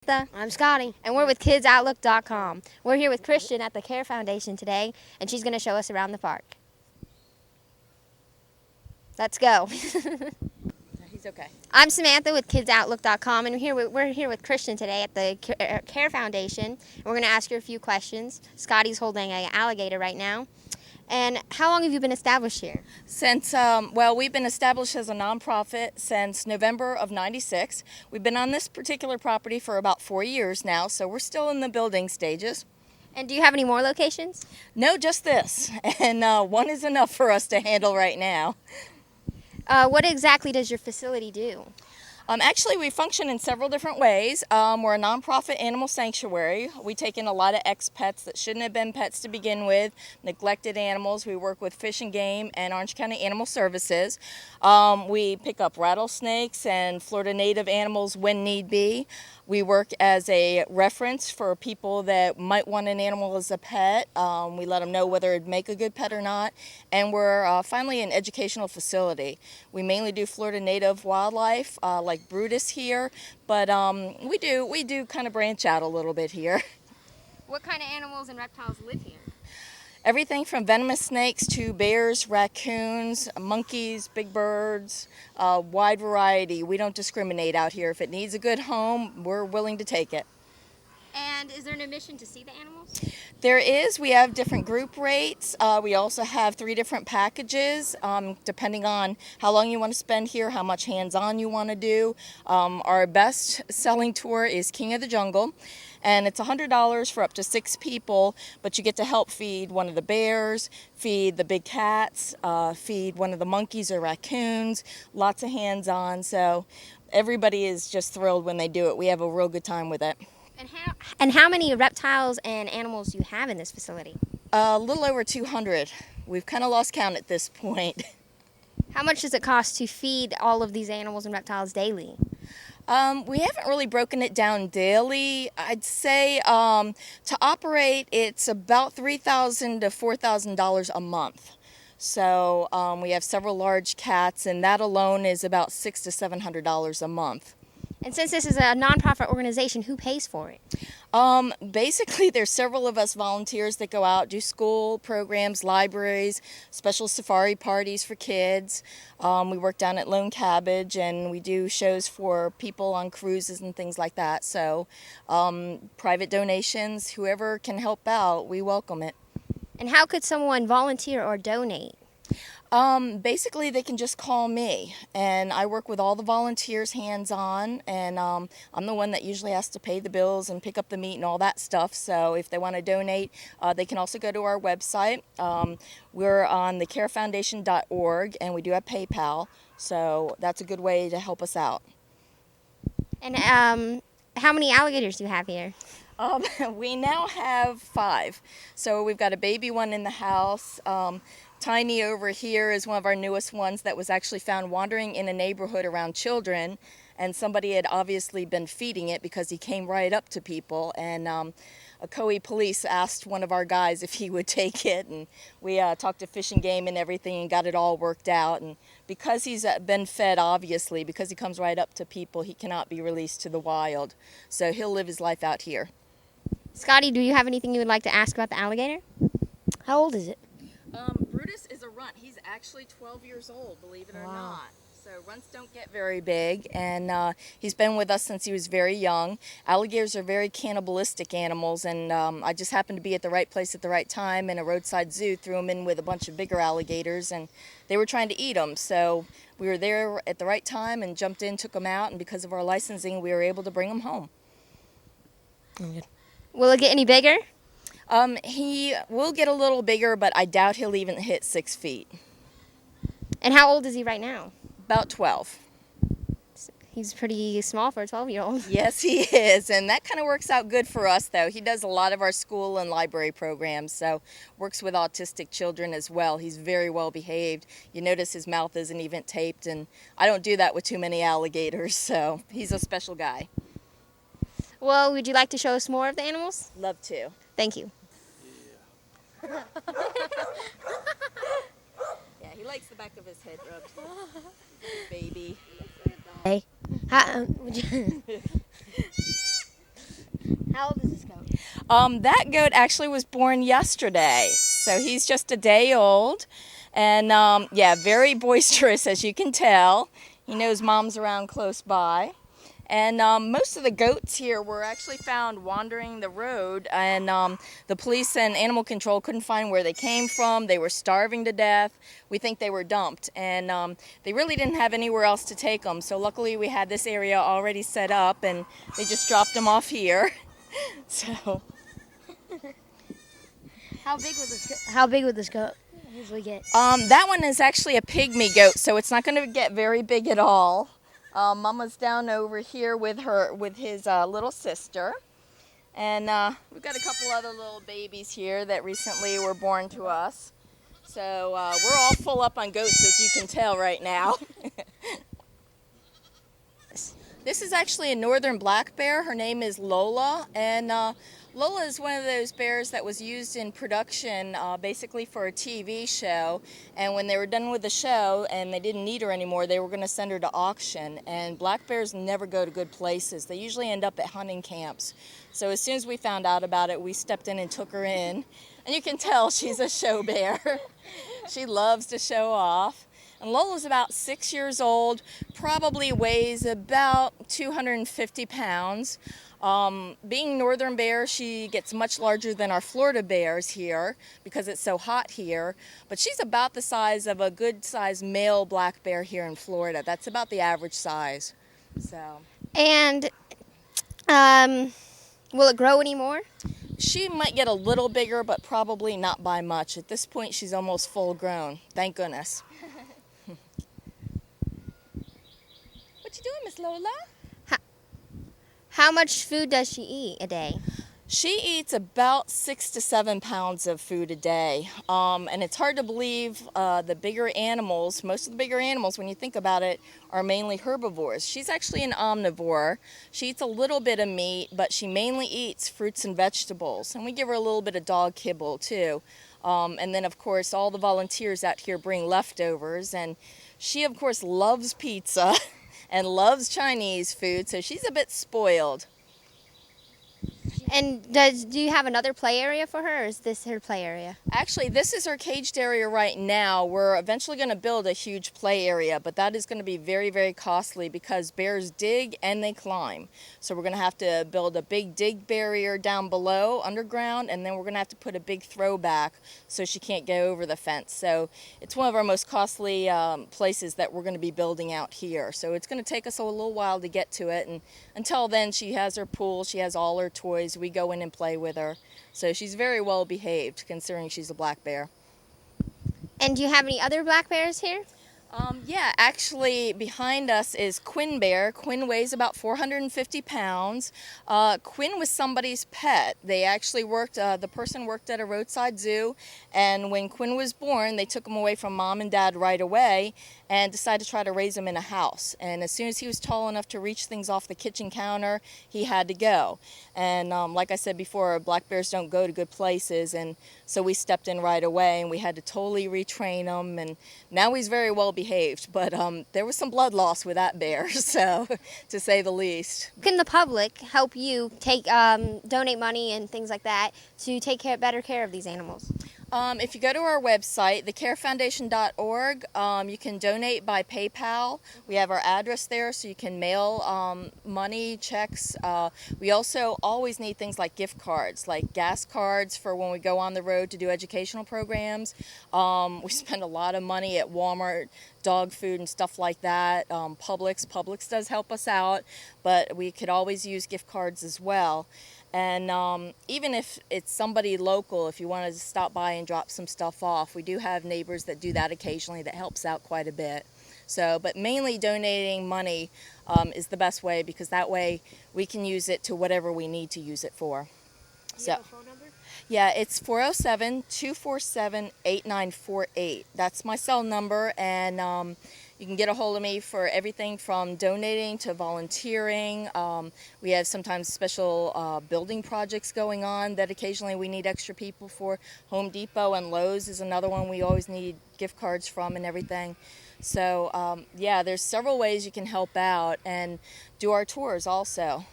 I'm Scotty. And we're with KidsOutlook.com. We're here with Christian at the Care Foundation today, and she's going to show us around the park. Let's go. He's okay. I'm Samantha with KidsOutlook.com, and we're here with Christian today at the Care Foundation. And we're going to ask you a few questions. Scotty's holding an alligator right now. And how long have you been established here? We've been established as a nonprofit since November of '96. We've been on this particular property for about 4 years now, so we're still in the building stages. And do you have any more locations? No, just this, and one is enough for us to handle right now. What exactly does your facility do? Actually, we function in several different ways. We're a nonprofit animal sanctuary. We take in a lot of ex-pets that shouldn't have been pets to begin with, neglected animals. We work with Fish and Game and Orange County Animal Services. We pick up rattlesnakes and Florida native animals when need be. We work as a reference for people that might want an animal as a pet. We let them know whether it'd make a good pet or not. And we're finally an educational facility. We mainly do Florida native wildlife, like Brutus here, but we do kind of branch out a little bit here. What kind of animals and reptiles live here? Everything from venomous snakes to bears, raccoons, monkeys, big birds, wide variety. We don't discriminate out here. If it needs a good home, we're willing to take it. And is there an admission to see the animals? There is. We have different group rates. We also have 3 different packages depending on how long you want to spend here, how much hands-on you want to do. Our best selling tour is King of the Jungle, and it's $100 for up to 6 people, but you get to help feed one of the bears, feed the big cats, feed one of the monkeys or raccoons, lots of hands-on, so everybody is just thrilled when they do it. We have a real good time with it. And how many reptiles and animals do you have in this facility? A little over 200. We've kind of lost count at this point. How much does it cost to feed all of these animals and reptiles daily? We haven't really broken it down daily. I'd say to operate, it's about $3,000 to $4,000 a month. So we have several large cats, and that alone is about $600 to $700 a month. And since this is a nonprofit organization, who pays for it? Basically, there's several of us volunteers that go out, do school programs, libraries, special safari parties for kids. We work down at Lone Cabbage, and we do shows for people on cruises and things like that. So private donations, whoever can help out, we welcome it. And how could someone volunteer or donate? Basically, they can just call me, and I work with all the volunteers hands-on, and I'm the one that usually has to pay the bills and pick up the meat and all that stuff. So if they want to donate, they can also go to our website. We're on thecarefoundation.org, and we do have PayPal, so that's a good way to help us out. And how many alligators do you have here? We now have 5. So we've got a baby one in the house. Tiny over here is one of our newest ones that was actually found wandering in a neighborhood around children, and somebody had obviously been feeding it because he came right up to people, and Ocoee police asked one of our guys if he would take it, and we talked to Fish and Game and everything and got it all worked out. And because he's been fed, obviously, because he comes right up to people, he cannot be released to the wild, so he'll live his life out here. Scotty, do you have anything you would like to ask about the alligator? How old is it? Brutus is a runt. He's actually 12 years old, believe it or not. So runts don't get very big, and he's been with us since he was very young. Alligators are very cannibalistic animals, and I just happened to be at the right place at the right time, and a roadside zoo threw him in with a bunch of bigger alligators, and they were trying to eat him. So we were there at the right time and jumped in, took him out, and because of our licensing, we were able to bring him home. Will it get any bigger? He will get a little bigger, but I doubt he'll even hit 6 feet. And how old is he right now? About 12. He's pretty small for a 12-year-old. Yes, he is, and that kind of works out good for us, though. He does a lot of our school and library programs, so works with autistic children as well. He's very well behaved. You notice his mouth isn't even taped, and I don't do that with too many alligators, so he's a special guy. Well, would you like to show us more of the animals? Love to. Thank you. Yeah. Yeah, he likes the back of his head rubbed. Baby. Hey, would you? How old is this goat? That goat actually was born yesterday, so he's just a day old, and yeah, very boisterous, as you can tell. He knows mom's around close by. And most of the goats here were actually found wandering the road, and the police and animal control couldn't find where they came from. They were starving to death. We think they were dumped, and they really didn't have anywhere else to take them. So luckily we had this area already set up, and they just dropped them off here. So How big would this goat usually get? that one is actually a pygmy goat, so it's not going to get very big at all. Mama's down over here with his little sister, and we've got a couple other little babies here that recently were born to us. So we're all full up on goats, as you can tell right now. This is actually a northern black bear. Her name is Lola, and Lola is one of those bears that was used in production basically for a TV show, and when they were done with the show and they didn't need her anymore, they were going to send her to auction. And black bears never go to good places. They usually end up at hunting camps. So as soon as we found out about it, we stepped in and took her in, and you can tell she's a show bear. She loves to show off. And Lola's about 6 years old, probably weighs about 250 pounds. Being northern bear, she gets much larger than our Florida bears here because it's so hot here. But she's about the size of a good-sized male black bear here in Florida. That's about the average size. So. And will it grow anymore? She might get a little bigger, but probably not by much. At this point, she's almost full grown. Thank goodness. What you doing, Miss Lola? How much food does she eat a day? She eats about 6 to 7 pounds of food a day. And it's hard to believe the bigger animals, most of the bigger animals, when you think about it, are mainly herbivores. She's actually an omnivore. She eats a little bit of meat, but she mainly eats fruits and vegetables. And we give her a little bit of dog kibble, too. And then, of course, all the volunteers out here bring leftovers. And she, of course, loves pizza and loves Chinese food, so she's a bit spoiled. And do you have another play area for her, or is this her play area? Actually, this is her caged area right now. We're eventually going to build a huge play area, but that is going to be very, very costly because bears dig and they climb. So we're going to have to build a big dig barrier down below, underground, and then we're going to have to put a big throwback so she can't go over the fence. So it's one of our most costly places that we're going to be building out here. So it's going to take us a little while to get to it, and until then she has her pool, she has all her toys. We go in and play with her. So she's very well behaved considering she's a black bear. And do you have any other black bears here? Yeah, actually behind us is Quinn Bear. Quinn weighs about 450 pounds. Quinn was somebody's pet. They actually the person worked at a roadside zoo, and when Quinn was born, they took him away from mom and dad right away and decided to try to raise him in a house. And as soon as he was tall enough to reach things off the kitchen counter, he had to go. And like I said before, black bears don't go to good places, and so we stepped in right away, and we had to totally retrain him, and now he's very well behaved, but there was some blood loss with that bear, so to say the least. Can the public help you donate money and things like that to take better care of these animals? If you go to our website, thecarefoundation.org, you can donate by PayPal. We have our address there, so you can mail money, checks. We also always need things like gift cards, like gas cards for when we go on the road to do educational programs. We spend a lot of money at Walmart, dog food and stuff like that. Publix does help us out, but we could always use gift cards as well. And even if it's somebody local, if you wanted to stop by and drop some stuff off, we do have neighbors that do that occasionally that helps out quite a bit. So, but mainly donating money is the best way, because that way we can use it to whatever we need to use it for. Do you have a phone number? Yeah, it's 407-247-8948. That's my cell number, and you can get a hold of me for everything from donating to volunteering. We have sometimes special building projects going on that occasionally we need extra people for. Home Depot and Lowe's is another one we always need gift cards from and everything. So yeah, there's several ways you can help out and do our tours also.